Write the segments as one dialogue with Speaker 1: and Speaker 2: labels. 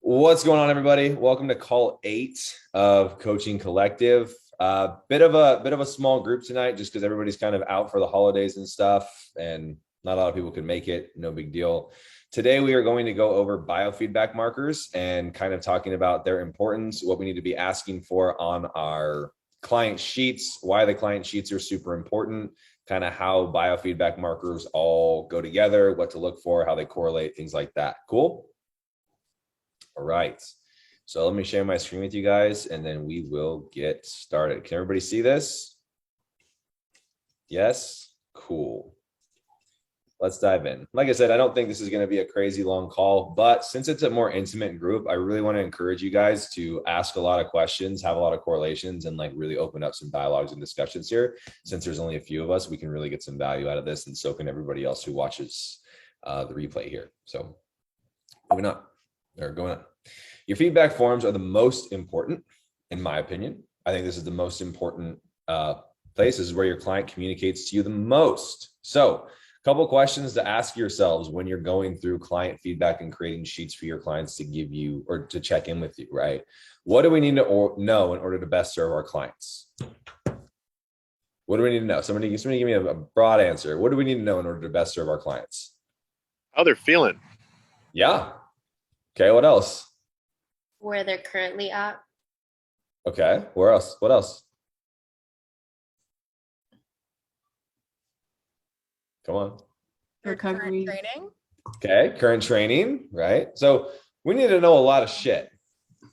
Speaker 1: What's going on, everybody? Welcome to call 8 of Coaching Collective. Bit of a small group tonight, just because everybody's kind of out for the holidays and stuff, and not a lot of people can make it. No big deal. Today, we are going to go over biofeedback markers and kind of talking about their importance, what we need to be asking for on our client sheets, why the client sheets are super important, kind of how biofeedback markers all go together, what to look for, how they correlate, things like that. Cool? All right, so let me share my screen with you guys and then we will get started. Can everybody see this? Yes, cool. Let's dive in. Like I said, I don't think this is going to be a crazy long call, but since it's a more intimate group, I really want to encourage you guys to ask a lot of questions, have a lot of correlations, and like really open up some dialogues and discussions here. Since there's only a few of us, we can really get some value out of this, and so can everybody else who watches the replay here. So moving on. They're going on. Your feedback forms are the most important, in my opinion. I think this is the most important place. This is where your client communicates to you the most. So a couple of questions to ask yourselves when you're going through client feedback and creating sheets for your clients to give you or to check in with you, right? What do we need to know in order to best serve our clients? What do we need to know? Somebody give me a broad answer. What do we need to know in order to best serve our clients?
Speaker 2: How they're feeling.
Speaker 1: Yeah. Okay, what else?
Speaker 3: Where they're currently at.
Speaker 1: Okay, where else? What else? Come on.
Speaker 4: Recovery.
Speaker 3: Current training.
Speaker 1: Okay, current training, right? So we need to know a lot of shit,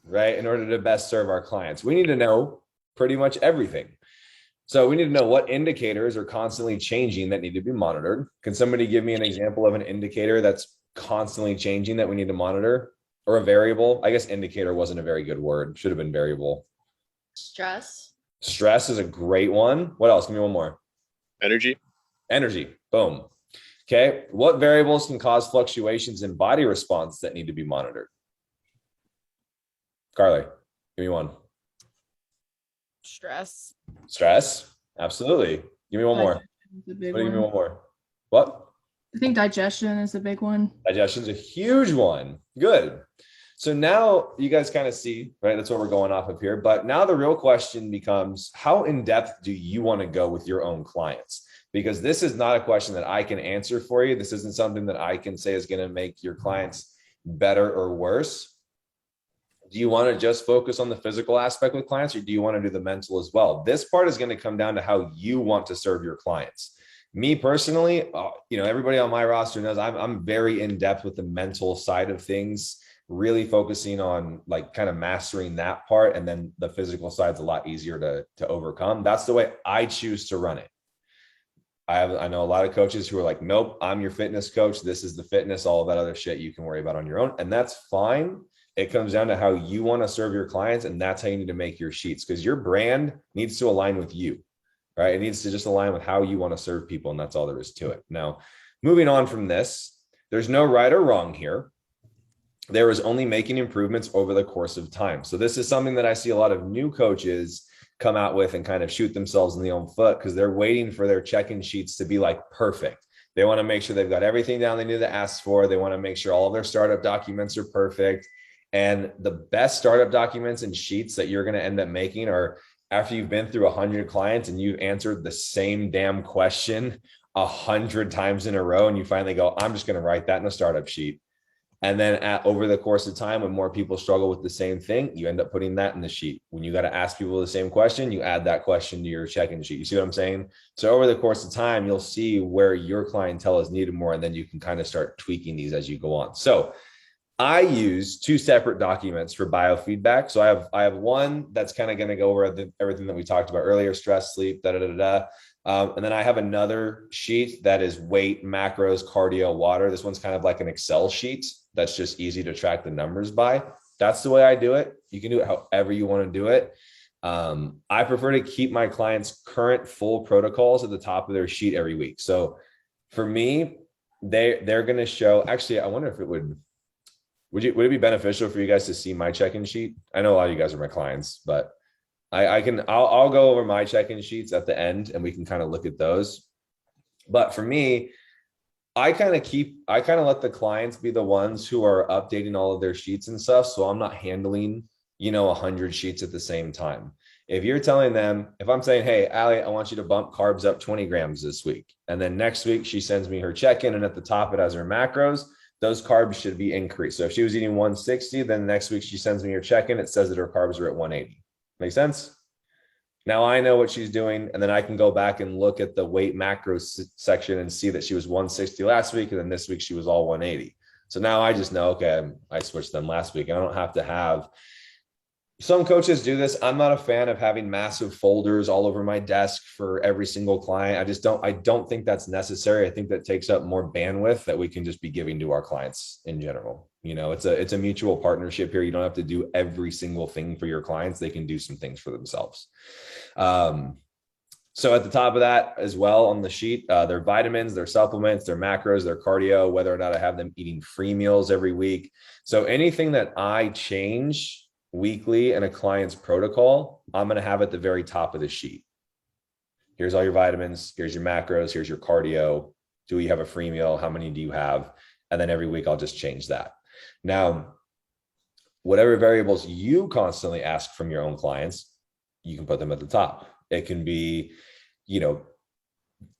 Speaker 1: right? In order to best serve our clients. We need to know pretty much everything. So we need to know what indicators are constantly changing that need to be monitored. Can somebody give me an example of an indicator that's constantly changing that we need to monitor? Or a variable? I guess indicator wasn't a very good word. Should have been variable.
Speaker 3: Stress.
Speaker 1: Stress is a great one. What else? Give me one more.
Speaker 2: Energy.
Speaker 1: Energy. Boom. Okay. What variables can cause fluctuations in body response that need to be monitored? Carly, give me one.
Speaker 4: Stress.
Speaker 1: Stress. Absolutely. Give me one more.
Speaker 4: Give me
Speaker 1: one more. What?
Speaker 4: I think digestion is a big one.
Speaker 1: Digestion is a huge one. Good. So now you guys kind of see, right? That's what we're going off of here. But now the real question becomes, how in depth do you want to go with your own clients? Because this is not a question that I can answer for you. This isn't something that I can say is going to make your clients better or worse. Do you want to just focus on the physical aspect with clients, or do you want to do the mental as well? This part is going to come down to how you want to serve your clients. Me personally, everybody on my roster knows I'm very in depth with the mental side of things, really focusing on like kind of mastering that part. And then the physical side is a lot easier to overcome. That's the way I choose to run it. I know a lot of coaches who are like, nope, I'm your fitness coach. This is the fitness, all of that other shit you can worry about on your own. And that's fine. It comes down to how you want to serve your clients. And that's how you need to make your sheets, because your brand needs to align with you. Right? It needs to just align with how you want to serve people. And that's all there is to it. Now, moving on from this, there's no right or wrong here. There is only making improvements over the course of time. So this is something that I see a lot of new coaches come out with and kind of shoot themselves in the own foot, because they're waiting for their check-in sheets to be like perfect. They want to make sure they've got everything down they need to ask for. They want to make sure all of their startup documents are perfect. And the best startup documents and sheets that you're going to end up making are after you've been through 100 clients and you've answered the same damn question 100 times in a row, and you finally go, I'm just going to write that in a startup sheet. And then over the course of time, when more people struggle with the same thing, you end up putting that in the sheet. When you got to ask people the same question, you add that question to your check-in sheet. You see what I'm saying? So over the course of time, you'll see where your clientele is needed more, and then you can kind of start tweaking these as you go on. So I use two separate documents for biofeedback. So I have one that's kind of going to go over everything that we talked about earlier: stress, sleep, and then I have another sheet that is weight, macros, cardio, water. This one's kind of like an Excel sheet that's just easy to track the numbers by. That's the way I do it. You can do it however you want to do it. I prefer to keep my clients' current full protocols at the top of their sheet every week. So for me, they're going to show. Actually, I wonder if it would it be beneficial for you guys to see my check-in sheet? I know a lot of you guys are my clients, but I'll go over my check-in sheets at the end and we can kind of look at those. But for me, I kind of let the clients be the ones who are updating all of their sheets and stuff. So I'm not handling, 100 sheets at the same time. If you're telling them, if I'm saying, hey, Allie, I want you to bump carbs up 20 grams this week. And then next week she sends me her check-in and at the top it has her macros, those carbs should be increased. So if she was eating 160, then next week she sends me her check-in, it says that her carbs are at 180. Make sense? Now I know what she's doing, and then I can go back and look at the weight macros section and see that she was 160 last week, and then this week she was all 180. So now I just know, okay, I switched them last week, and I don't have to have. Some coaches do this. I'm not a fan of having massive folders all over my desk for every single client. I don't think that's necessary. I think that takes up more bandwidth that we can just be giving to our clients in general. It's a mutual partnership here. You don't have to do every single thing for your clients. They can do some things for themselves. So at the top of that as well on the sheet, their vitamins, their supplements, their macros, their cardio, whether or not I have them eating free meals every week. So anything that I change weekly in a client's protocol, I'm going to have at the very top of the sheet. Here's all your vitamins. Here's your macros. Here's your cardio. Do you have a free meal? How many do you have? And then every week I'll just change that. Now, whatever variables you constantly ask from your own clients, you can put them at the top. It can be,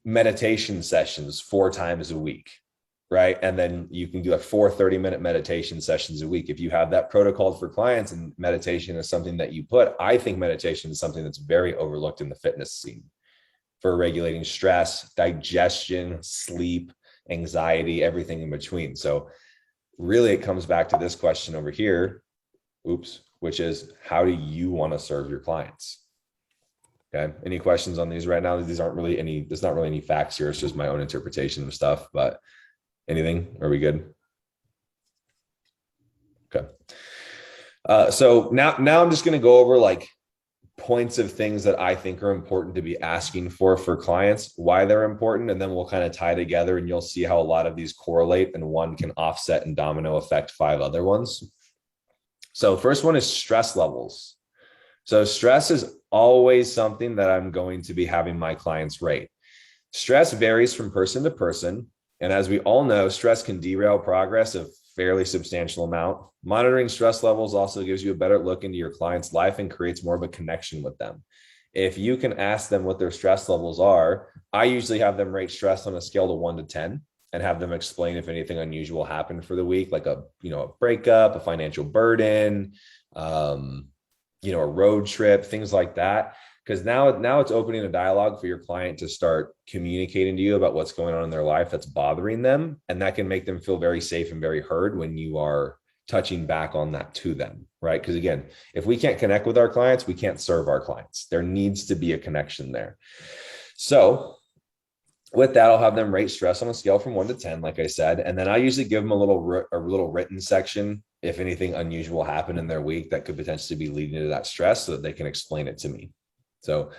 Speaker 1: meditation sessions 4 times a week. Right. And then you can do 4 30-minute meditation sessions a week. If you have that protocol for clients and meditation is something that you put, I think meditation is something that's very overlooked in the fitness scene for regulating stress, digestion, sleep, anxiety, everything in between. So really it comes back to this question over here, which is how do you want to serve your clients? Okay. Any questions on these right now? There's not really any facts here. It's just my own interpretation of stuff, but anything? Are we good? Okay. So now I'm just going to go over points of things that I think are important to be asking for clients, why they're important, and then we'll kind of tie together and you'll see how a lot of these correlate and one can offset and domino effect 5 other ones. So first one is stress levels. So stress is always something that I'm going to be having my clients rate. Stress varies from person to person. And as we all know, stress can derail progress a fairly substantial amount. Monitoring stress levels also gives you a better look into your client's life and creates more of a connection with them. If you can ask them what their stress levels are, I usually have them rate stress on a scale to 1 to 10 and have them explain if anything unusual happened for the week, like a breakup, a financial burden, a road trip, things like that. Because now it's opening a dialogue for your client to start communicating to you about what's going on in their life that's bothering them. And that can make them feel very safe and very heard when you are touching back on that to them, right? Because again, if we can't connect with our clients, we can't serve our clients. There needs to be a connection there. So with that, I'll have them rate stress on a scale from 1 to 10, like I said. And then I usually give them a little written section if anything unusual happened in their week that could potentially be leading to that stress so that they can explain it to me. So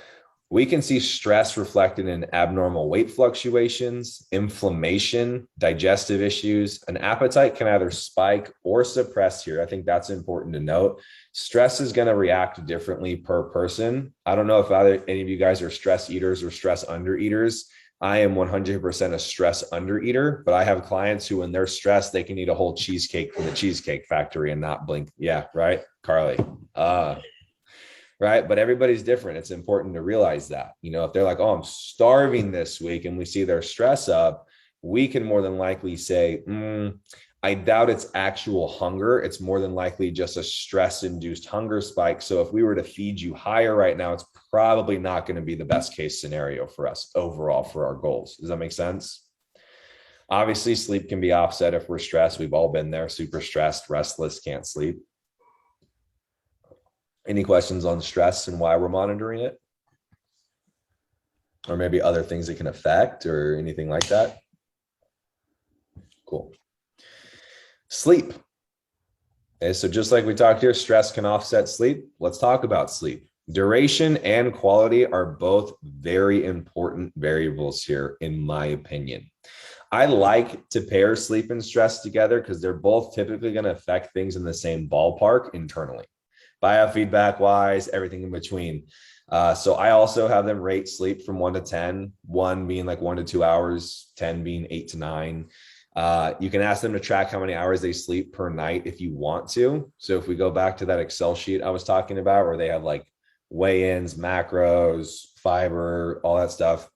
Speaker 1: we can see stress reflected in abnormal weight fluctuations, inflammation, digestive issues. An appetite can either spike or suppress here. I think that's important to note. Stress is going to react differently per person. I don't know if any of you guys are stress eaters or stress under eaters. I am 100% a stress under eater, but I have clients who, when they're stressed, they can eat a whole cheesecake from the Cheesecake Factory and not blink. Yeah, right, Carly. Right. But everybody's different. It's important to realize that, if they're like, oh, I'm starving this week and we see their stress up, we can more than likely say, I doubt it's actual hunger. It's more than likely just a stress induced hunger spike. So if we were to feed you higher right now, it's probably not going to be the best case scenario for us overall for our goals. Does that make sense? Obviously, sleep can be offset if we're stressed. We've all been there, super stressed, restless, can't sleep. Any questions on stress and why we're monitoring it? Or maybe other things it can affect or anything like that? Cool. Sleep. Okay, so just like we talked here, stress can offset sleep. Let's talk about sleep. Duration and quality are both very important variables here, in my opinion. I like to pair sleep and stress together because they're both typically going to affect things in the same ballpark internally. Biofeedback wise, everything in between. So I also have them rate sleep from 1 to 10, 1 being like 1 to 2 hours, 10 being 8 to 9. You can ask them to track how many hours they sleep per night if you want to. So if we go back to that Excel sheet I was talking about, where they have like weigh-ins, macros, fiber, all that stuff,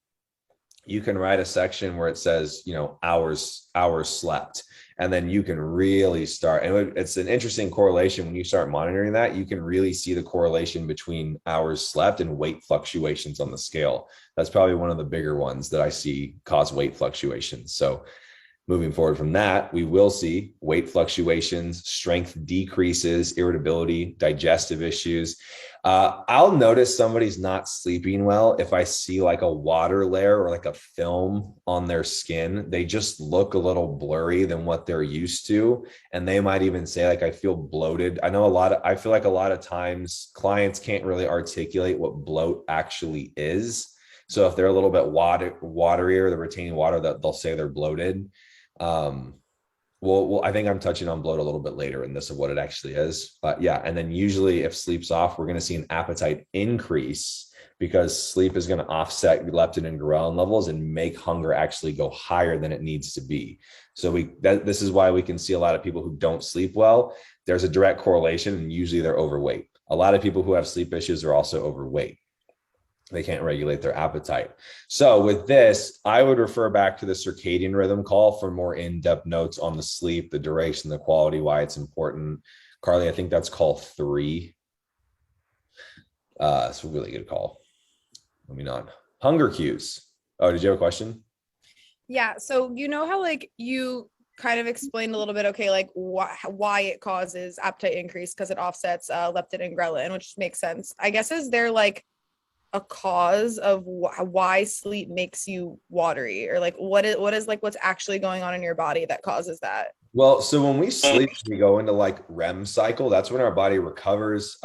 Speaker 1: you can write a section where it says, hours slept. And then you can really start, and it's an interesting correlation when you start monitoring that. You can really see the correlation between hours slept and weight fluctuations on the scale. That's probably one of the bigger ones that I see cause weight fluctuations. So moving forward from that, we will see weight fluctuations, strength decreases, irritability, digestive issues. I'll notice somebody's not sleeping well if I see like a water layer or like a film on their skin. They just look a little blurry than what they're used to. And they might even say like, I feel bloated. I feel like a lot of times clients can't really articulate what bloat actually is. So if they're a little bit watery or they're retaining water, that they'll say they're bloated. Well, I think I'm touching on bloat a little bit later in this of what it actually is, but yeah. And then usually if sleep's off, we're going to see an appetite increase because sleep is going to offset leptin and ghrelin levels and make hunger actually go higher than it needs to be. So this is why we can see a lot of people who don't sleep well. There's a direct correlation, and usually they're overweight. A lot of people who have sleep issues are also overweight. They can't regulate their appetite. So with this, I would refer back to the circadian rhythm call for more in-depth notes on the sleep, the duration, the quality, why it's important. Carly, I think that's call 3. It's a really good call. Moving on. Hunger cues. Oh, did you have a question?
Speaker 5: Yeah. So how like you kind of explained a little bit, okay, like why it causes appetite increase because it offsets leptin and ghrelin, which makes sense. I guess, is there like a cause of why sleep makes you watery, or like what is like what's actually going on in your body that causes that?
Speaker 1: Well, so when we sleep, we go into like REM cycle. That's when our body recovers.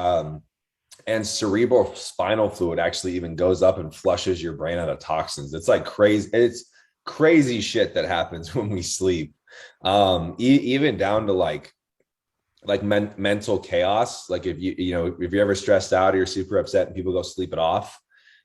Speaker 1: And cerebral spinal fluid actually even goes up and flushes your brain out of toxins. It's like crazy. It's crazy shit that happens when we sleep. Even down to like mental chaos. Like if you're ever stressed out or you're super upset and people go sleep it off,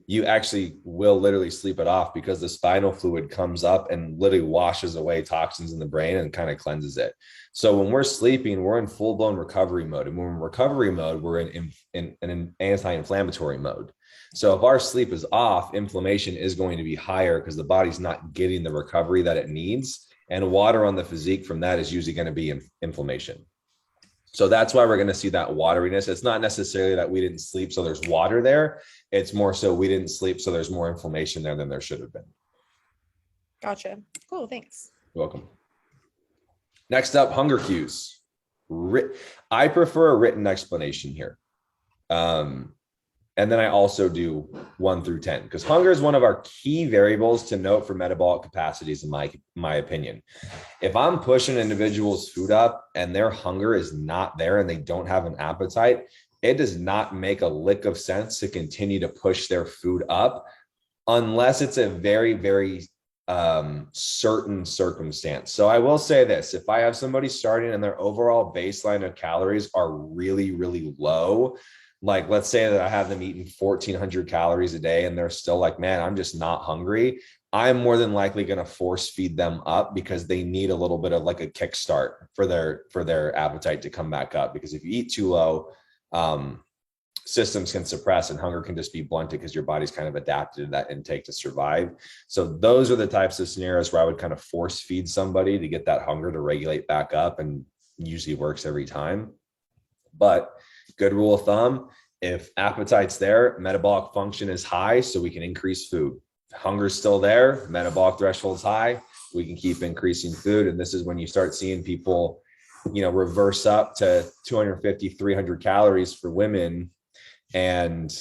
Speaker 1: you actually will literally sleep it off because the spinal fluid comes up and literally washes away toxins in the brain and kind of cleanses it. So when we're sleeping, we're in full blown recovery mode. And when we're in recovery mode, we're in an anti-inflammatory mode. So if our sleep is off, inflammation is going to be higher because the body's not getting the recovery that it needs. And water on the physique from that is usually going to be inflammation. So that's why we're going to see that wateriness. It's not necessarily that we didn't sleep, so there's water there. It's more so we didn't sleep, so there's more inflammation there than there should have been.
Speaker 5: Gotcha. Cool. Thanks.
Speaker 1: You're welcome. Next up, hunger cues. I prefer a written explanation here. And then I also do 1 through 10 because hunger is one of our key variables to note for metabolic capacities, in my opinion. If I'm pushing individuals' food up and their hunger is not there and they don't have an appetite, it does not make a lick of sense to continue to push their food up unless it's a very, very certain circumstance. So I will say this: if I have somebody starting and their overall baseline of calories are really, really low, like let's say that I have them eating 1,400 calories a day and they're still like, man, I'm just not hungry, I'm more than likely going to force feed them up because they need a little bit of like a kickstart for their appetite to come back up. Because if you eat too low, systems can suppress and hunger can just be blunted because your body's kind of adapted to that intake to survive. So those are the types of scenarios where I would kind of force feed somebody to get that hunger to regulate back up, and usually works every time. But good rule of thumb, if appetite's there, metabolic function is high, so we can increase food. If hunger's still there, metabolic threshold's high, we can keep increasing food. And this is when you start seeing people, reverse up to 250, 300 calories for women. And,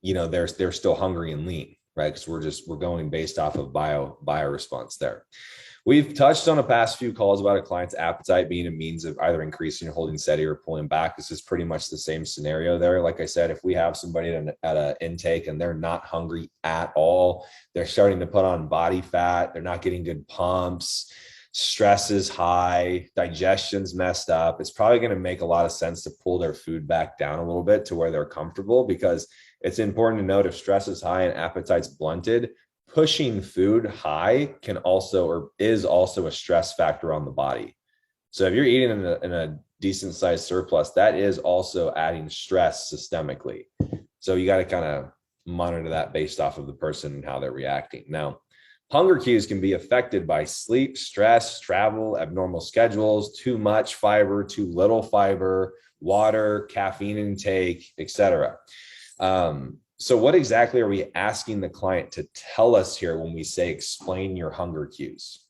Speaker 1: they're still hungry and lean, right? Because we're going based off of bio response there. We've touched on the past few calls about a client's appetite being a means of either increasing or holding steady or pulling back. This is pretty much the same scenario there. Like I said, if we have somebody at an intake and they're not hungry at all, they're starting to put on body fat, they're not getting good pumps, stress is high, digestion's messed up, it's probably going to make a lot of sense to pull their food back down a little bit to where they're comfortable. Because It's important to note if stress is high and appetite's blunted, pushing food high can also or is also a stress factor on the body. So if you're eating in a decent sized surplus, that is also adding stress systemically. So you got to kind of monitor that based off of the person and how they're reacting. Now, hunger cues can be affected by sleep, stress, travel, abnormal schedules, too much fiber, too little fiber, water, caffeine intake, etc. So what exactly are we asking the client to tell us here when we say explain your hunger cues?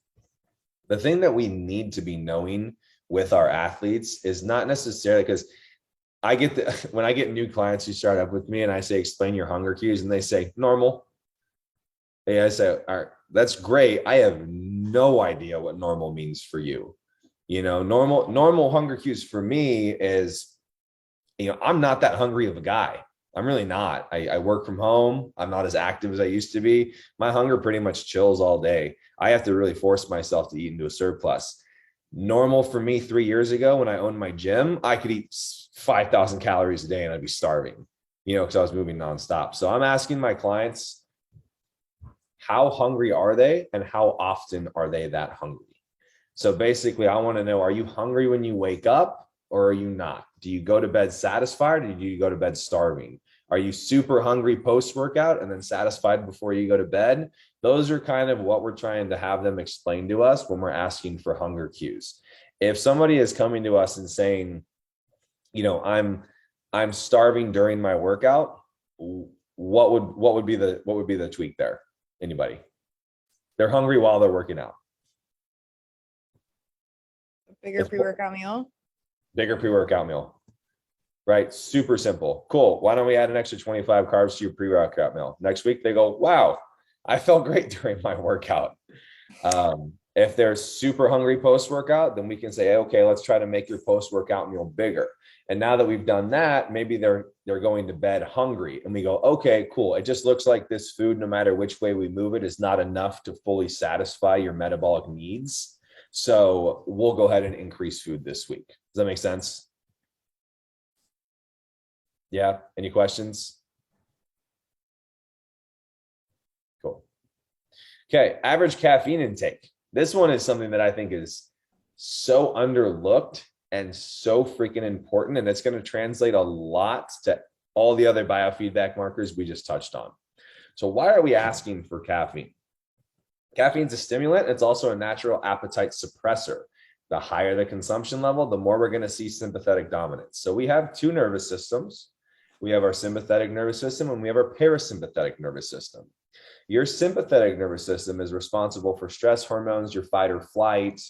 Speaker 1: The thing that we need to be knowing with our athletes is not necessarily, because I get when I get new clients who start up with me and I say explain your hunger cues and they say normal. I say, all right, that's great. I have no idea what normal means for you. Normal hunger cues for me is, I'm not that hungry of a guy. I'm really not. I work from home. I'm not as active as I used to be. My hunger pretty much chills all day. I have to really force myself to eat into a surplus. Normal for me 3 years ago when I owned my gym, I could eat 5,000 calories a day and I'd be starving, because I was moving nonstop. So I'm asking my clients, how hungry are they and how often are they that hungry? So basically, I want to know, are you hungry when you wake up or are you not? Do you go to bed satisfied or do you go to bed starving? Are you super hungry post-workout and then satisfied before you go to bed? Those are kind of what we're trying to have them explain to us when we're asking for hunger cues. If somebody is coming to us and saying, I'm starving during my workout, what would be the tweak there? Anybody? They're hungry while they're working out.
Speaker 5: Bigger pre-workout meal.
Speaker 1: Bigger pre-workout meal. Right? Super simple. Cool. Why don't we add an extra 25 carbs to your pre-workout meal? Next week, they go, wow, I felt great during my workout. If they're super hungry post-workout, then we can say, okay, let's try to make your post-workout meal bigger. And now that we've done that, maybe they're going to bed hungry. And we go, okay, cool. It just looks like this food, no matter which way we move it, is not enough to fully satisfy your metabolic needs. So we'll go ahead and increase food this week. Does that make sense? Yeah. Any questions? Cool. Okay. Average caffeine intake. This one is something that I think is so underlooked and so freaking important. And it's going to translate a lot to all the other biofeedback markers we just touched on. So why are we asking for caffeine? Caffeine's a stimulant. It's also a natural appetite suppressor. The higher the consumption level, the more we're going to see sympathetic dominance. So we have two nervous systems. We have our sympathetic nervous system and we have our parasympathetic nervous system. Your sympathetic nervous system is responsible for stress hormones, your fight or flight,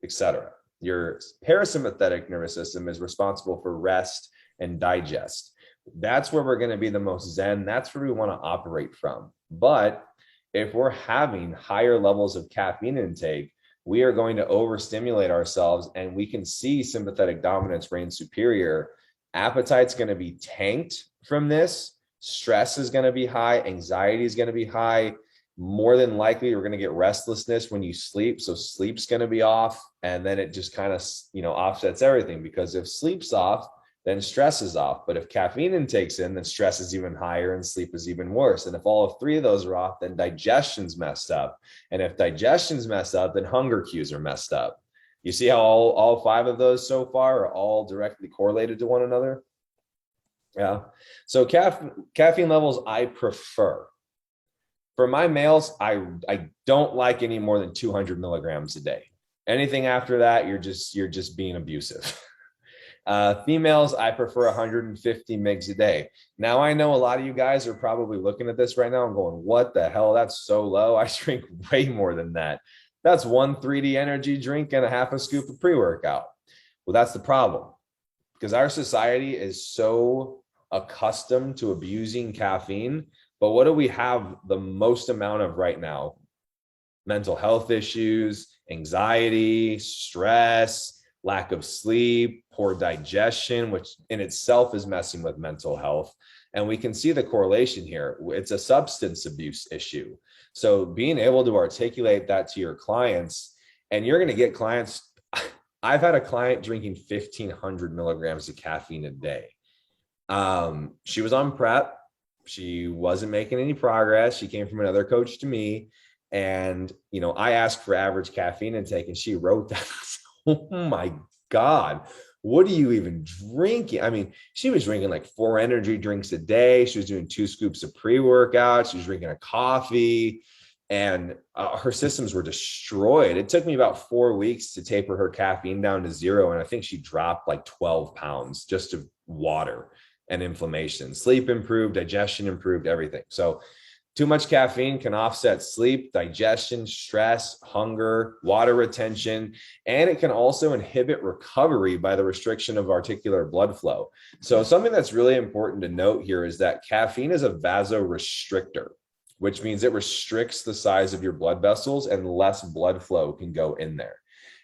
Speaker 1: etc. Your parasympathetic nervous system is responsible for rest and digest. That's where we're going to be the most zen. That's where we want to operate from. But if we're having higher levels of caffeine intake, we are going to overstimulate ourselves and we can see sympathetic dominance reign superior. Appetite's going to be tanked from this. Stress is going to be high. Anxiety is going to be high. More than likely, you're going to get restlessness when you sleep. So sleep's going to be off. And then it just kind of, offsets everything, because if sleep's off, then stress is off. But if caffeine intake's in, then stress is even higher and sleep is even worse. And if all of three of those are off, then digestion's messed up. And if digestion's messed up, then hunger cues are messed up. You see how all five of those so far are all directly correlated to one another? Yeah. So caffeine levels I prefer. For my males, I don't like any more than 200 milligrams a day. Anything after that, you're just being abusive. Females, I prefer 150 mgs a day. Now, I know a lot of you guys are probably looking at this right now and going, what the hell? That's so low. I drink way more than that. That's one 3D energy drink and a half a scoop of pre-workout. Well, that's the problem, because our society is so accustomed to abusing caffeine. But what do we have the most amount of right now? Mental health issues, anxiety, stress, lack of sleep, poor digestion, which in itself is messing with mental health. And we can see the correlation here. It's a substance abuse issue. So being able to articulate that to your clients, and you're going to get clients. I've had a client drinking 1,500 milligrams of caffeine a day. She was on prep She wasn't making any progress. She came from another coach to me. And, I asked for average caffeine intake and she wrote that. Oh my God. What are you even drinking? I mean, she was drinking like 4 energy drinks a day. She was doing 2 scoops of pre-workout. She was drinking a coffee and her systems were destroyed. It took me about 4 weeks to taper her caffeine down to 0. And I think she dropped like 12 pounds just of water and inflammation. Sleep improved, digestion improved, everything. So too much caffeine can offset sleep, digestion, stress, hunger, water retention, and it can also inhibit recovery by the restriction of articular blood flow. So something that's really important to note here is that caffeine is a vasorestrictor, which means it restricts the size of your blood vessels and less blood flow can go in there.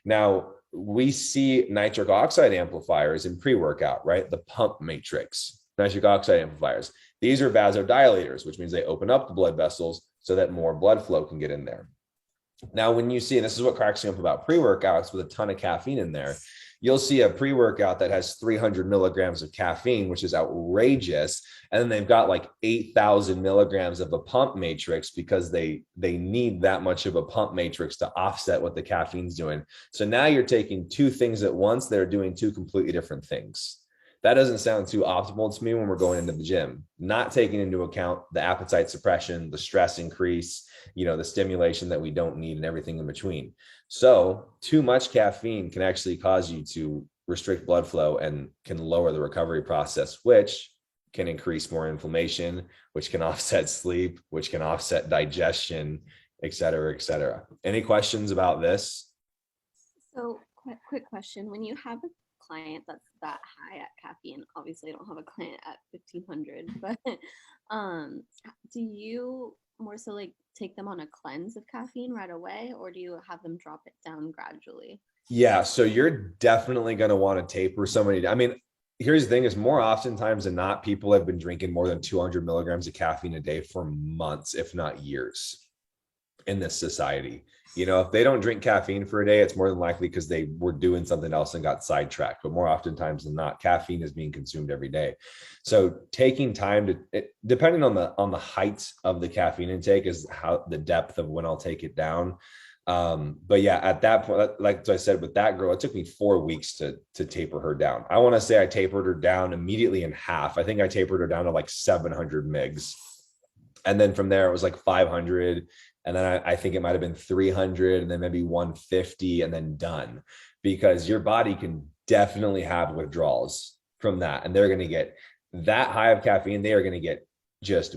Speaker 1: Now, we see nitric oxide amplifiers in pre-workout, right? The pump matrix, nitric oxide amplifiers. These are vasodilators, which means they open up the blood vessels so that more blood flow can get in there. Now, when you see, and this is what cracks me up about pre-workouts with a ton of caffeine in there, you'll see a pre-workout that has 300 milligrams of caffeine, which is outrageous. And then they've got like 8,000 milligrams of a pump matrix because they need that much of a pump matrix to offset what the caffeine's doing. So now you're taking 2 things at once that are doing 2 completely different things. That doesn't sound too optimal to me when we're going into the gym, not taking into account the appetite suppression, the stress increase, the stimulation that we don't need and everything in between. So too much caffeine can actually cause you to restrict blood flow and can lower the recovery process, which can increase more inflammation, which can offset sleep, which can offset digestion, et cetera, et cetera. Any questions about this?
Speaker 6: So quick question. When you have a client that's that high at caffeine, obviously I don't have a client at 1500, but do you more so like take them on a cleanse of caffeine right away, or do you have them drop it down gradually?
Speaker 1: Yeah, so you're definitely going to want to taper somebody. I mean, here's the thing is more oftentimes than not, people have been drinking more than 200 milligrams of caffeine a day for months, if not years in this society. If they don't drink caffeine for a day, it's more than likely because they were doing something else and got sidetracked. But more oftentimes than not, caffeine is being consumed every day. So taking time to, depending on the height of the caffeine intake, is how the depth of when I'll take it down. But yeah, at that point, like I said, with that girl, it took me 4 weeks to taper her down. I want to say I tapered her down immediately in half. I think I tapered her down to like 700 mgs. And then from there, it was like 500. And then I think it might've been 300 and then maybe 150 and then done, because your body can definitely have withdrawals from that. And they're going to get that high of caffeine. They are going to get just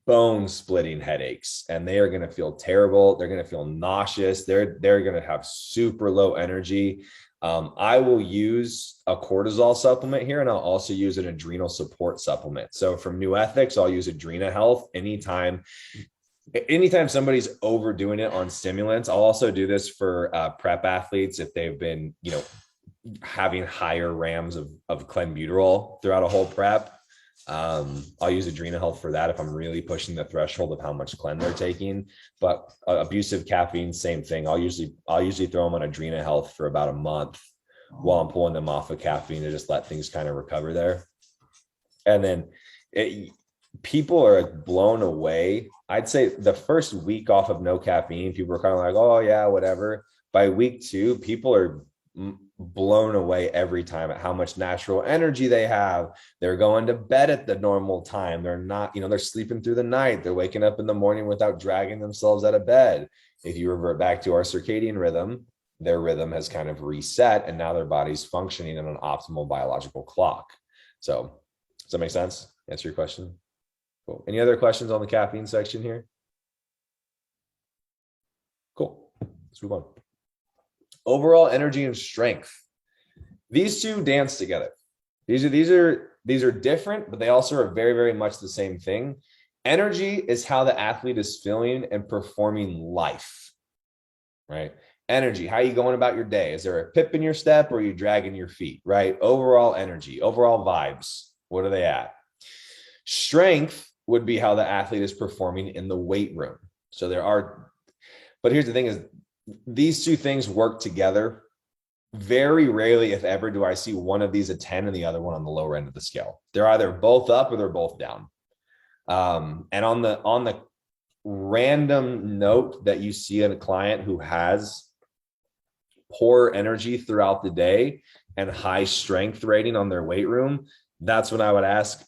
Speaker 1: bone splitting headaches and they are going to feel terrible. They're going to feel nauseous. They're going to have super low energy. I will use a cortisol supplement here, and I'll also use an adrenal support supplement. So from New Ethics, I'll use Adrena Health anytime somebody's overdoing it on stimulants. I'll also do this for prep athletes if they've been, having higher rams of clenbuterol throughout a whole prep. I'll use Adrena Health for that if I'm really pushing the threshold of how much clen they're taking. But abusive caffeine, same thing. I'll usually throw them on Adrena Health for about a month while I'm pulling them off of caffeine to just let things kind of recover there. And then people are blown away. I'd say the first week off of no caffeine, people are kind of like, oh yeah, whatever. By week 2, people are blown away every time at how much natural energy they have. They're going to bed at the normal time. They're not, they're sleeping through the night. They're waking up in the morning without dragging themselves out of bed. If you revert back to our circadian rhythm, their rhythm has kind of reset and now their body's functioning on an optimal biological clock. So does that make sense? Answer your question? Cool. Any other questions on the caffeine section here? Cool. Let's move on. Overall energy and strength. These two dance together. These are different, but they also are very, very much the same thing. Energy is how the athlete is feeling and performing life, right? Energy, how are you going about your day? Is there a pip in your step or are you dragging your feet, right? Overall energy, overall vibes. What are they at? Strength would be how the athlete is performing in the weight room. So but here's the thing is, these two things work together. Very rarely, if ever, do I see one of these a 10 and the other one on the lower end of the scale. They're either both up or they're both down. And on the random note that you see in a client who has poor energy throughout the day and high strength rating on their weight room, that's when I would ask,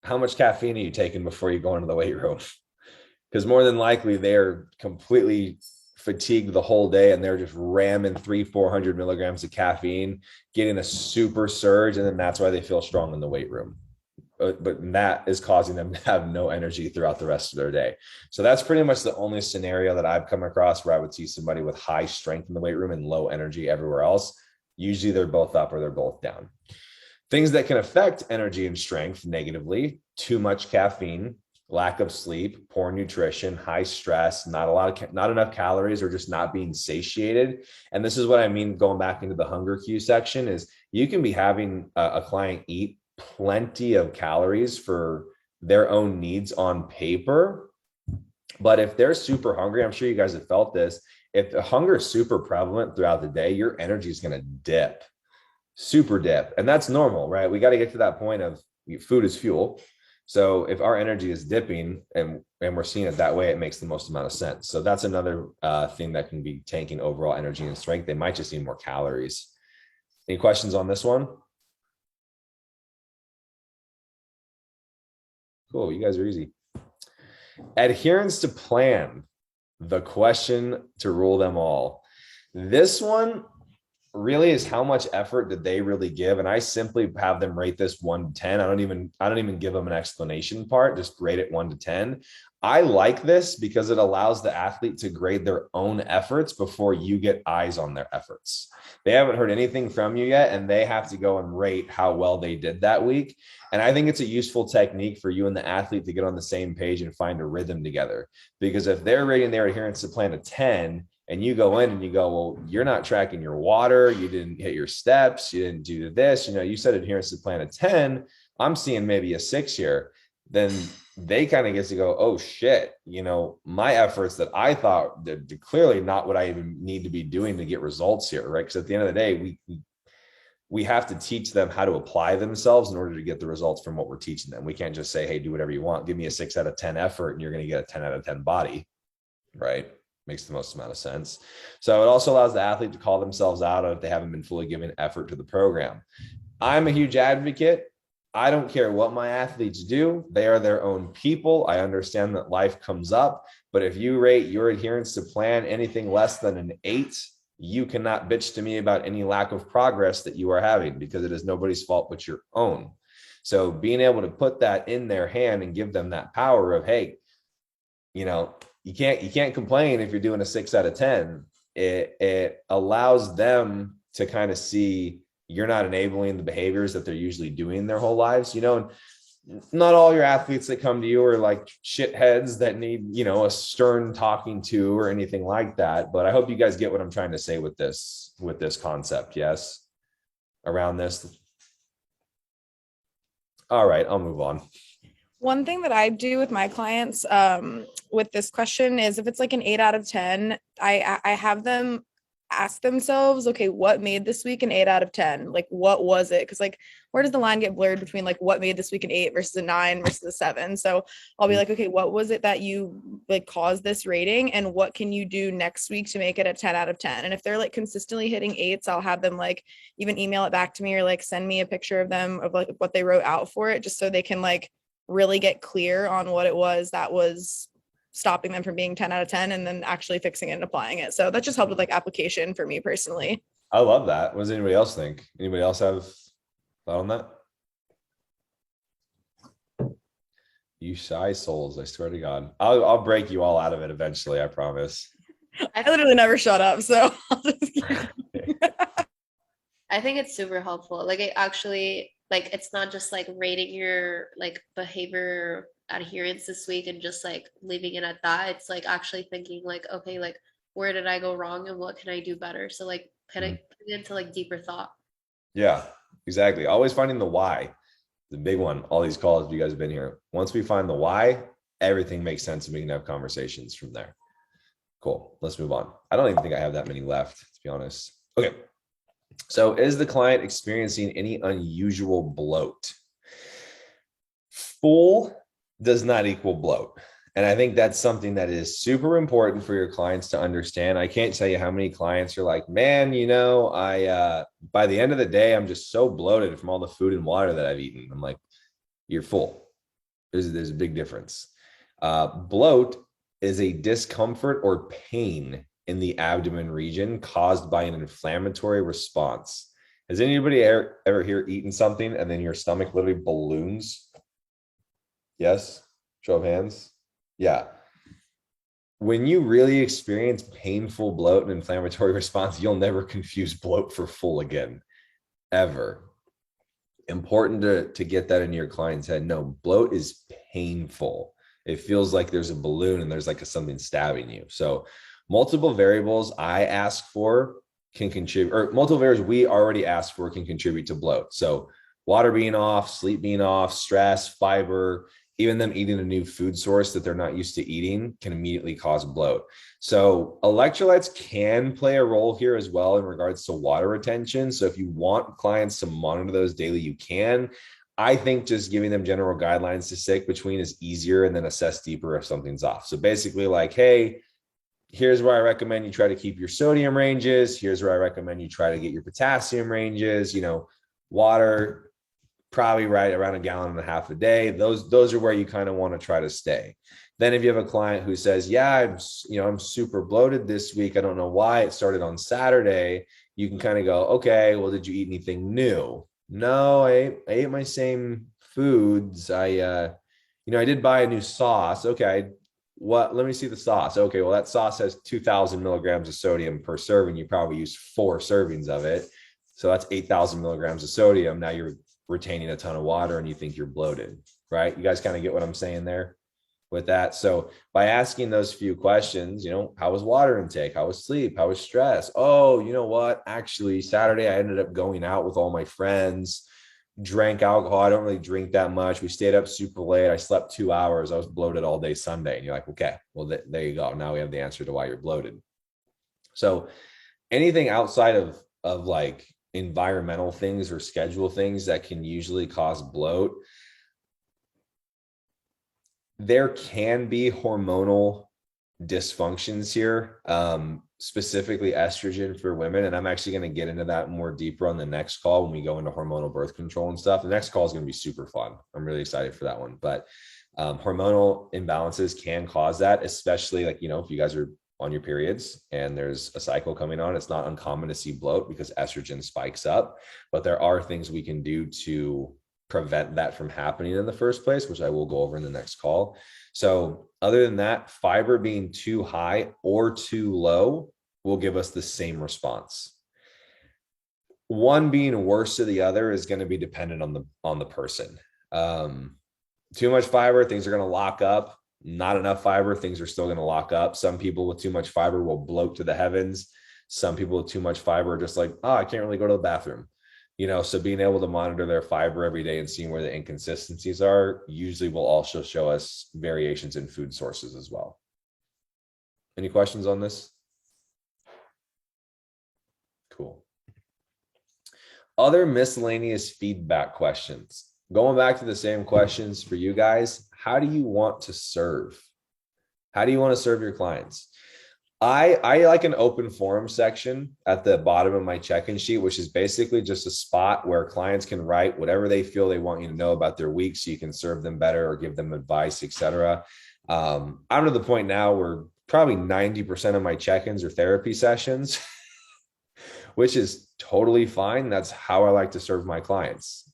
Speaker 1: how much caffeine are you taking before you go into the weight room? Because more than likely they're completely fatigued the whole day and they're just ramming 300-400 milligrams of caffeine, getting a super surge, and then that's why they feel strong in the weight room. But that is causing them to have no energy throughout the rest of their day. So that's pretty much the only scenario that I've come across where I would see somebody with high strength in the weight room and low energy everywhere else. Usually they're both up or they're both down. Things that can affect energy and strength negatively: too much caffeine, lack of sleep, poor nutrition, high stress, not enough calories, or just not being satiated. And this is what I mean, going back into the hunger cue section, is you can be having a client eat plenty of calories for their own needs on paper, but if they're super hungry, I'm sure you guys have felt this, if the hunger is super prevalent throughout the day, your energy is going to dip, super dip. And that's normal, right? We got to get to that point of food is fuel. So if our energy is dipping and we're seeing it that way, it makes the most amount of sense. So that's another thing that can be tanking overall energy and strength. They might just need more calories. Any questions on this one? Cool, you guys are easy. Adherence to plan, the question to rule them all. This one really is how much effort did they really give? And I simply have them rate this 1 to 10. I don't even give them an explanation part, just rate it 1 to 10. I like this because it allows the athlete to grade their own efforts before you get eyes on their efforts. They haven't heard anything from you yet, and they have to go and rate how well they did that week. And I think it's a useful technique for you and the athlete to get on the same page and find a rhythm together. Because if they're rating their adherence to plan a 10, and you go in and you go, well, you're not tracking your water, you didn't hit your steps, you didn't do this, you said adherence to plan a 10, I'm seeing maybe a 6 here, then they kind of get to go, oh shit, my efforts that I thought they're clearly not what I even need to be doing to get results here, right? Because at the end of the day, we have to teach them how to apply themselves in order to get the results from what we're teaching them. We can't just say, hey, do whatever you want, give me a 6 out of 10 effort and you're going to get a 10 out of 10 body, right? Makes the most amount of sense. So it also allows the athlete to call themselves out if they haven't been fully giving effort to the program. I'm a huge advocate. I don't care what my athletes do. They are their own people. I understand that life comes up, but if you rate your adherence to plan anything less than an 8, you cannot bitch to me about any lack of progress that you are having, because it is nobody's fault but your own. So being able to put that in their hand and give them that power of, hey, you can't complain if you're doing a 6 out of 10. It allows them to kind of see you're not enabling the behaviors that they're usually doing their whole lives. And not all your athletes that come to you are like shitheads that need, a stern talking to or anything like that. But I hope you guys get what I'm trying to say with this concept. Yes. Around this. All right, I'll move on.
Speaker 5: One thing that I do with my clients with this question is if it's like an 8 out of 10, I have them ask themselves, okay, what made this week an 8 out of 10? Like, what was it? Because like, where does the line get blurred between like what made this week an 8 versus a 9 versus a 7? So I'll be like, okay, what was it that you like caused this rating, and what can you do next week to make it a 10 out of 10? And if they're like consistently hitting 8s, I'll have them like even email it back to me or like send me a picture of them of like what they wrote out for it, just so they can like really get clear on what it was that was stopping them from being 10 out of 10 and then actually fixing it and applying it. So that just helped with like application for me personally.
Speaker 1: I love that. What does anybody else think? Anybody else have thought on that? You shy souls, I swear to God. I'll break you all out of it eventually, I promise.
Speaker 5: I literally never shut up, so I'll just keep
Speaker 3: I think it's super helpful. Like it actually, like it's not just like rating your like behavior adherence this week and just like leaving it at that. It's like actually thinking like, okay, like where did I go wrong and what can I do better? So like putting it into like deeper thought.
Speaker 1: Yeah, exactly. Always finding the why. The big one. All these calls, you guys have been here. Once we find the why, everything makes sense and we can have conversations from there. Cool. Let's move on. I don't even think I have that many left, to be honest. Okay. So is the client experiencing any unusual bloat? Full does not equal bloat. And I think that's something that is super important for your clients to understand. I can't tell you how many clients are like, man, I by the end of the day, I'm just so bloated from all the food and water that I've eaten. I'm like, you're full. There's a big difference. Bloat is a discomfort or pain in the abdomen region caused by an inflammatory response. Has anybody ever here eaten something and then your stomach literally balloons? Yes? Show of hands. Yeah. When you really experience painful bloat and inflammatory response, you'll never confuse bloat for full again, ever. Important to get that in your client's head. No, bloat is painful. It feels like there's a balloon and there's like something stabbing you. So multiple variables I ask for can contribute, or multiple variables we already asked for can contribute to bloat. So water being off, sleep being off, stress, fiber, even them eating a new food source that they're not used to eating can immediately cause bloat. So electrolytes can play a role here as well in regards to water retention. So if you want clients to monitor those daily, you can. I think just giving them general guidelines to stick between is easier, and then assess deeper if something's off. So basically like, hey, here's where I recommend you try to keep your sodium ranges. Here's where I recommend you try to get your potassium ranges, water, probably right around 1.5 gallons a day. Those are where you kind of want to try to stay. Then if you have a client who says, yeah, I'm super bloated this week, I don't know why, it started on Saturday, you can kind of go, okay, well, did you eat anything new? No, I ate my same foods. I did buy a new sauce. Okay, let me see the sauce. Okay, well, that sauce has 2,000 milligrams of sodium per serving. You probably used 4 servings of it. So that's 8,000 milligrams of sodium. Now you're retaining a ton of water and you think you're bloated, right? You guys kind of get what I'm saying there with that. So by asking those few questions, how was water intake? How was sleep? How was stress? Oh, you know what? Actually, Saturday, I ended up going out with all my friends, drank alcohol. I don't really drink that much. We stayed up super late. I slept 2 hours. I was bloated all day Sunday. And you're like, okay, well, there you go. Now we have the answer to why you're bloated. So anything outside of like environmental things or schedule things that can usually cause bloat, there can be hormonal dysfunctions here, specifically estrogen for women. And I'm actually going to get into that more deeper on the next call when we go into hormonal birth control and stuff. The next call is going to be super fun. I'm really excited for that one. But hormonal imbalances can cause that, especially like, if you guys are on your periods and there's a cycle coming on, it's not uncommon to see bloat because estrogen spikes up. But there are things we can do to prevent that from happening in the first place, which I will go over in the next call. So other than that, fiber being too high or too low will give us the same response. One being worse to the other is going to be dependent on the person. Too much fiber, things are going to lock up. Not enough fiber, things are still going to lock up. Some people with too much fiber will bloat to the heavens. Some people with too much fiber are just like, oh, I can't really go to the bathroom. So being able to monitor their fiber every day and seeing where the inconsistencies are usually will also show us variations in food sources as well. Any questions on this? Cool. Other miscellaneous feedback questions. Going back to the same questions for you guys. How do you want to serve? How do you want to serve your clients? I like an open forum section at the bottom of my check-in sheet, which is basically just a spot where clients can write whatever they feel they want you to know about their week so you can serve them better or give them advice, etc. I'm to the point now where probably 90% of my check-ins are therapy sessions, which is totally fine. That's how I like to serve my clients.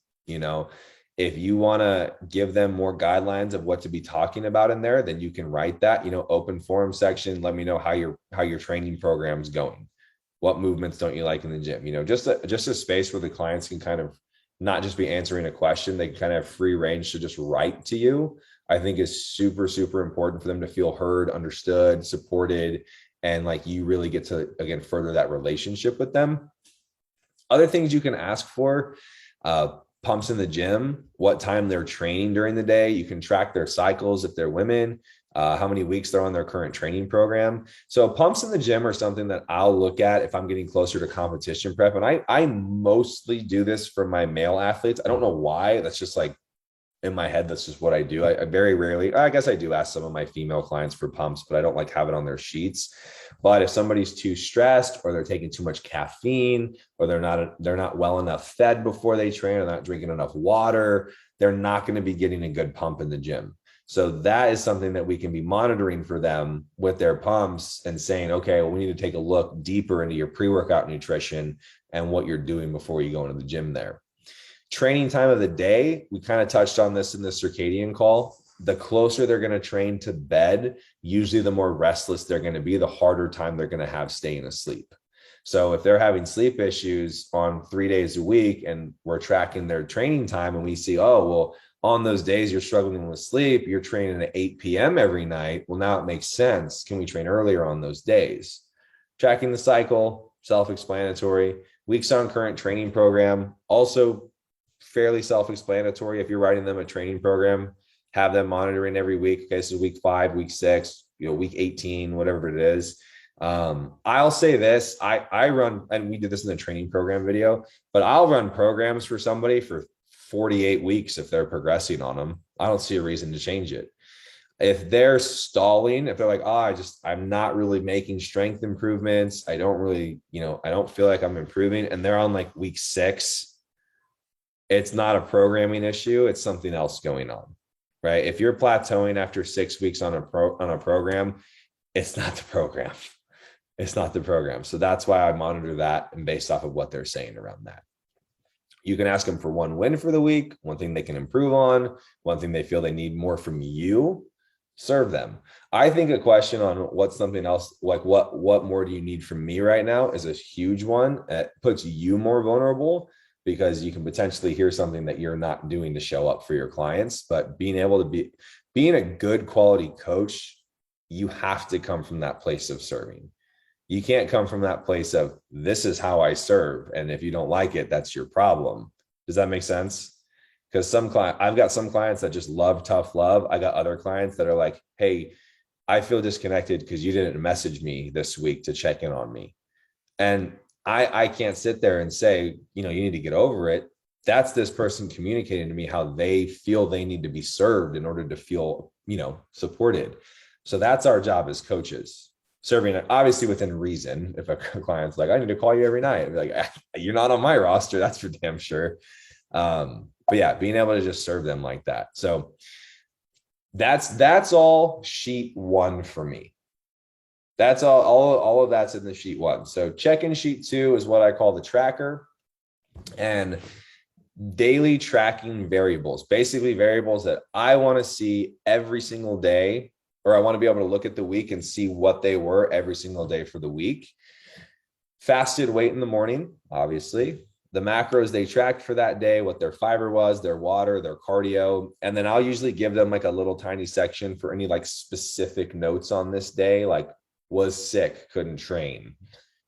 Speaker 1: If you want to give them more guidelines of what to be talking about in there, then you can write that, open forum section. Let me know how your training program's going. What movements don't you like in the gym? Just a space where the clients can kind of not just be answering a question. They can kind of have free range to just write to you. I think is super, super important for them to feel heard, understood, supported, and like you really get to, again, further that relationship with them. Other things you can ask for, pumps in the gym, what time they're training during the day. You can track their cycles if they're women, how many weeks they're on their current training program. So pumps in the gym are something that I'll look at if I'm getting closer to competition prep. And I mostly do this for my male athletes. I don't know why. That's just like in my head, that's just what I do. I very rarely, I guess I do ask some of my female clients for pumps, but I don't like have it on their sheets. But if somebody's too stressed, or they're taking too much caffeine, or they're not well enough fed before they train, or not drinking enough water, they're not going to be getting a good pump in the gym. So that is something that we can be monitoring for them with their pumps and saying, okay, well, we need to take a look deeper into your pre-workout nutrition and what you're doing before you go into the gym there. Training time of the day, we kind of touched on this in the circadian call. The closer they're going to train to bed, usually the more restless they're going to be, the harder time they're going to have staying asleep. So if they're having sleep issues on 3 days a week and we're tracking their training time and we see, oh, well, on those days you're struggling with sleep, you're training at 8 p.m. every night. Well, now it makes sense. Can we train earlier on those days? Tracking the cycle, self-explanatory. Weeks on current training program, also fairly self-explanatory. If you're writing them a training program, have them monitoring every week. Okay, so week 5, week 6, week 18, whatever it is. I'll say this, I run, and we did this in the training program video, but I'll run programs for somebody for 48 weeks if they're progressing on them. I don't see a reason to change it. If they're stalling, if they're like, oh, I'm not really making strength improvements, I don't really, I don't feel like I'm improving, and they're on like week 6, it's not a programming issue, it's something else going on, right? If you're plateauing after 6 weeks on a program, it's not the program. It's not the program. So that's why I monitor that, and based off of what they're saying around that. You can ask them for one win for the week, one thing they can improve on, one thing they feel they need more from you, serve them. I think a question on what's something else, like what more do you need from me right now, is a huge one. It puts you more vulnerable, because you can potentially hear something that you're not doing to show up for your clients. But being a good quality coach, you have to come from that place of serving. You can't come from that place of, this is how I serve, and if you don't like it, that's your problem. Does that make sense? Because I've got some clients that just love tough love. I got other clients that are like, hey, I feel disconnected because you didn't message me this week to check in on me. And I can't sit there and say, you need to get over it. That's this person communicating to me how they feel they need to be served in order to feel, supported. So that's our job as coaches, serving obviously within reason. If a client's like, I need to call you every night, I'd be like, you're not on my roster, that's for damn sure. But yeah, being able to just serve them like that. So that's all sheet 1 for me. That's all of that's in the sheet 1. So check-in sheet 2 is what I call the tracker, and daily tracking variables, basically variables that I want to see every single day, or I want to be able to look at the week and see what they were every single day for the week. Fasted weight in the morning, obviously, the macros they tracked for that day, what their fiber was, their water, their cardio. And then I'll usually give them like a little tiny section for any like specific notes on this day, like was sick, couldn't train,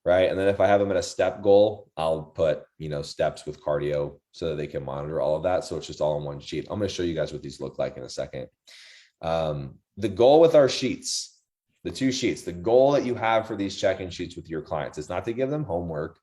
Speaker 1: right? And then if I have them at a step goal, I'll put, steps with cardio so that they can monitor all of that. So it's just all in one sheet. I'm going to show you guys what these look like in a second. The goal with our sheets, the 2 sheets, the goal that you have for these check-in sheets with your clients is not to give them homework.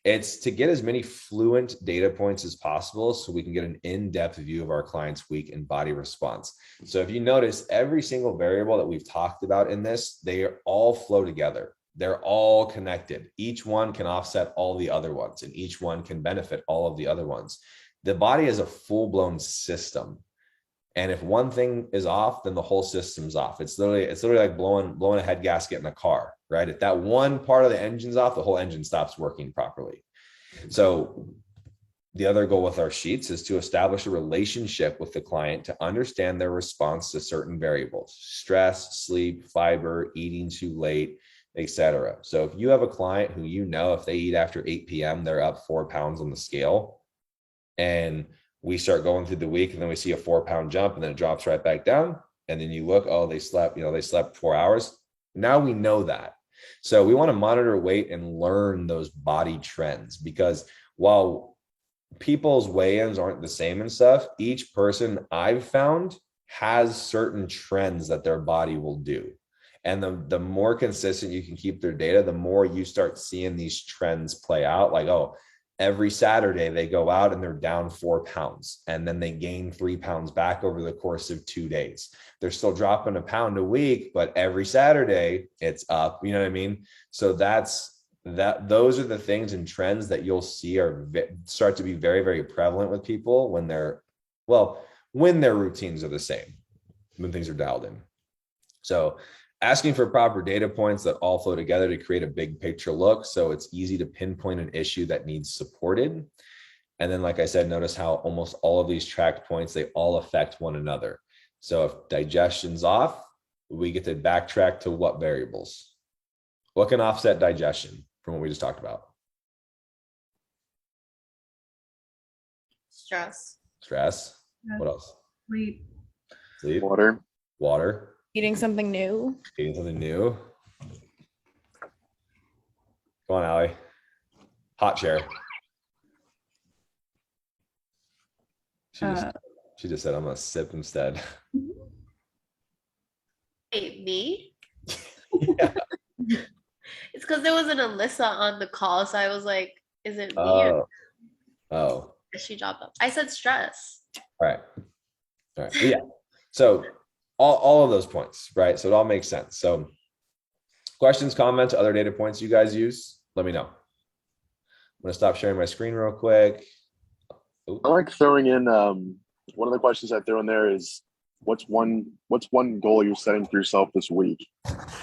Speaker 1: It's to get as many fluent data points as possible so we can get an in-depth view of our client's week and body response. So if you notice, every single variable that we've talked about in this, they all flow together. They're all connected. Each one can offset all the other ones, and each one can benefit all of the other ones. The body is a full-blown system. And if one thing is off, then the whole system's off. It's literally like blowing a head gasket in a car, right? If that one part of the engine's off, the whole engine stops working properly. So the other goal with our sheets is to establish a relationship with the client to understand their response to certain variables: stress, sleep, fiber, eating too late, etc. So if you have a client who, if they eat after 8 p.m., they're up 4 pounds on the scale, and we start going through the week and then we see a 4-pound jump and then it drops right back down. And then you look, oh, they slept 4 hours. Now we know that. So we want to monitor weight and learn those body trends, because while people's weigh-ins aren't the same and stuff, each person I've found has certain trends that their body will do. And the more consistent you can keep their data, the more you start seeing these trends play out. Like, oh, Every Saturday, they go out and they're down 4 pounds, and then they gain 3 pounds back over the course of 2 days. They're still dropping a pound a week, but every Saturday it's up. You know what I mean? So those are the things and trends that you'll see start to be very, very prevalent with people when their routines are the same, when things are dialed in. So asking for proper data points that all flow together to create a big picture look, so it's easy to pinpoint an issue that needs supported. And then, like I said, notice how almost all of these tracked points, they all affect one another. So if digestion's off, we get to backtrack to what variables? What can offset digestion from what we just talked about?
Speaker 3: Stress.
Speaker 1: Stress. What else?
Speaker 4: Sleep.
Speaker 1: Sleep.
Speaker 2: Water.
Speaker 5: Eating something new.
Speaker 1: Eating something new. Go on, Allie. Hot chair. She just said, I'm gonna sip instead.
Speaker 3: Wait, me?
Speaker 1: Yeah.
Speaker 3: It's because there was an Alyssa on the call, so I was like, is it me
Speaker 1: Oh.
Speaker 3: or she dropped off? I said stress.
Speaker 1: All right. But yeah. So all of those points, right? So it all makes sense. So questions, comments, other data points you guys use, let me know. I'm gonna stop sharing my screen real quick.
Speaker 2: I like throwing in one of the questions I throw in there is what's one goal you're setting for yourself this week?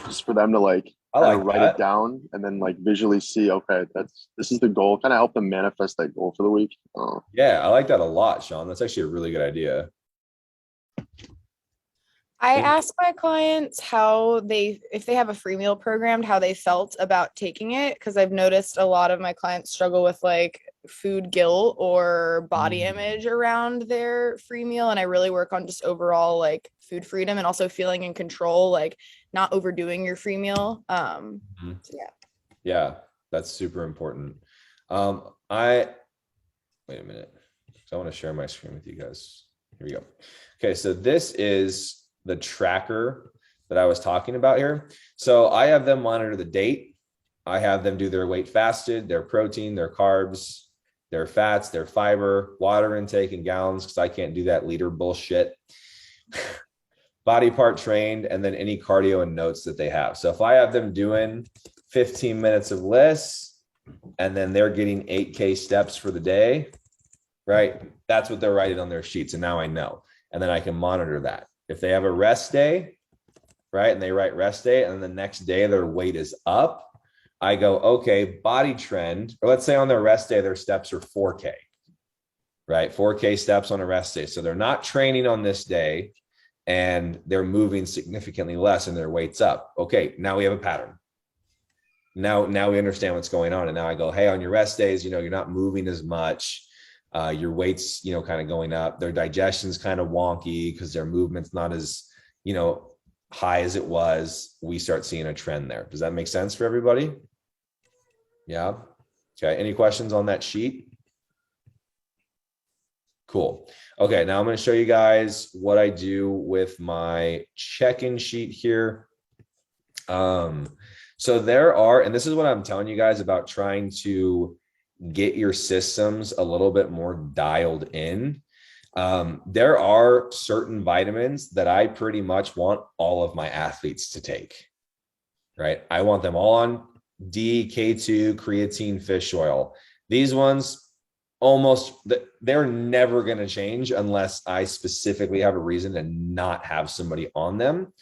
Speaker 2: Just for them to like write it down and then like visually see, okay, this is the goal. Kind of help them manifest that goal for the week.
Speaker 1: Yeah, I like that a lot, Sean. That's actually a really good idea.
Speaker 5: I ask my clients if they have a free meal programmed, how they felt about taking it. Cause I've noticed a lot of my clients struggle with like food guilt or body image around their free meal. And I really work on just overall like food freedom and also feeling in control, like not overdoing your free meal. So
Speaker 1: Yeah, that's super important. Wait a minute. So I want to share my screen with you guys. Here we go. Okay, so this is the tracker that I was talking about here. So I have them monitor the date. I have them do their weight fasted, their protein, their carbs, their fats, their fiber, water intake in gallons, because I can't do that liter bullshit. Body part trained, and then any cardio and notes that they have. So if I have them doing 15 minutes of lists and then they're getting 8K steps for the day, right? That's what they're writing on their sheets. And now I know, and then I can monitor that. If they have a rest day, right, and they write rest day, and the next day their weight is up, I go, okay, body trend, or let's say on their rest day, their steps are 4K, right? 4K steps on a rest day. So they're not training on this day and they're moving significantly less and their weight's up. Okay, now we have a pattern. Now we understand what's going on. And now I go, hey, on your rest days, you're not moving as much. Your weight's, kind of going up. Their digestion's kind of wonky because their movement's not as, high as it was. We start seeing a trend there. Does that make sense for everybody? Yeah. Okay. Any questions on that sheet? Cool. Okay. Now I'm going to show you guys what I do with my check-in sheet here. So there are, and this is what I'm telling you guys about trying to get your systems a little bit more dialed in. There are certain vitamins that I pretty much want all of my athletes to take, right? I want them all on D, K2, creatine, fish oil. These ones they're never going to change unless I specifically have a reason to not have somebody on them.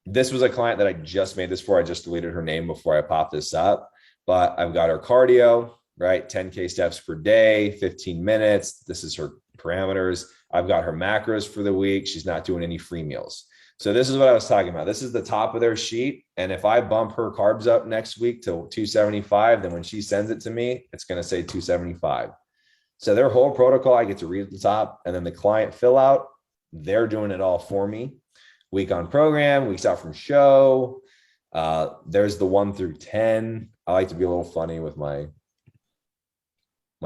Speaker 1: This was a client that I just made this for. I just deleted her name before I popped this up, but I've got her cardio, right? 10K steps per day, 15 minutes. This is her parameters. I've got her macros for the week. She's not doing any free meals. So this is what I was talking about. This is the top of their sheet. And if I bump her carbs up next week to 275, then when she sends it to me, it's going to say 275. So their whole protocol, I get to read at the top, and then the client fill out, they're doing it all for me. Week on program, weeks out from show. There's the 1 through 10. I like to be a little funny with my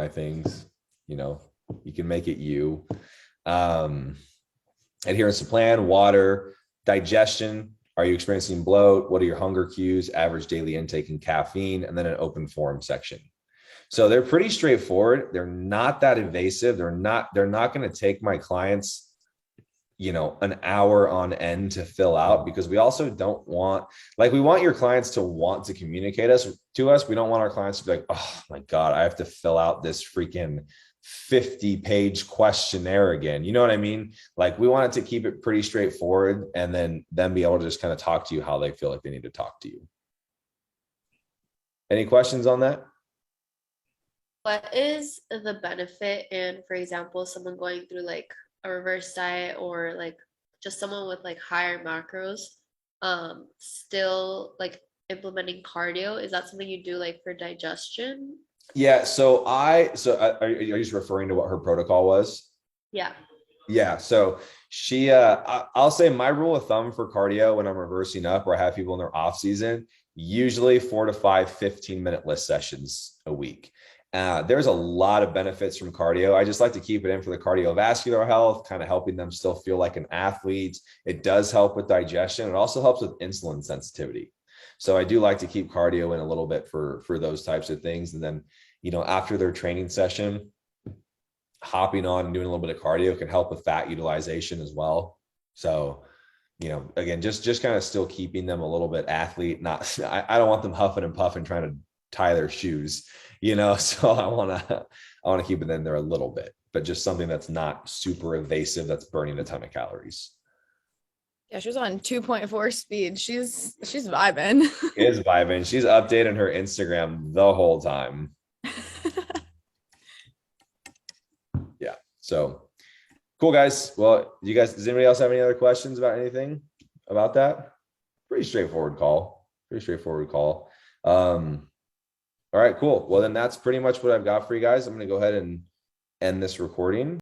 Speaker 1: things, you can make it you. Adherence to plan, water, digestion. Are you experiencing bloat? What are your hunger cues? Average daily intake and caffeine, and then an open forum section. So they're pretty straightforward. They're not that invasive. They're not going to take my clients, an hour on end to fill out, because we also don't want, we want your clients to want to communicate to us. We don't want our clients to be like, oh my God, I have to fill out this freaking 50-page questionnaire again. You know what I mean? We wanted to keep it pretty straightforward, and then be able to just kind of talk to you how they feel like they need to talk to you. Any questions on that?
Speaker 3: What is the benefit in, for example, someone going through like a reverse diet, or like just someone with like higher macros, still like implementing cardio? Is that something you do like for digestion?
Speaker 1: Yeah. Are you just referring to what her protocol was?
Speaker 3: Yeah.
Speaker 1: Yeah. So I'll say my rule of thumb for cardio when I'm reversing up, or I have people in their off season, usually 4 to 5 15-minute list sessions a week. There's a lot of benefits from cardio. I just like to keep it in for the cardiovascular health, kind of helping them still feel like an athlete. It does help with digestion. It also helps with insulin sensitivity. So I do like to keep cardio in a little bit for those types of things. And then, after their training session, hopping on and doing a little bit of cardio can help with fat utilization as well. So, again, just kind of still keeping them a little bit athlete. I don't want them huffing and puffing trying to tie their shoes, so I want to keep it in there a little bit, but just something that's not super evasive, that's burning a ton of calories.
Speaker 5: Yeah, she was on 2.4 speed. She's vibing.
Speaker 1: She is vibing. She's updating her Instagram the whole time. Yeah. So cool, guys. Well, does anybody else have any other questions about anything about that? Pretty straightforward call. All right, cool. Well, then that's pretty much what I've got for you guys. I'm going to go ahead and end this recording.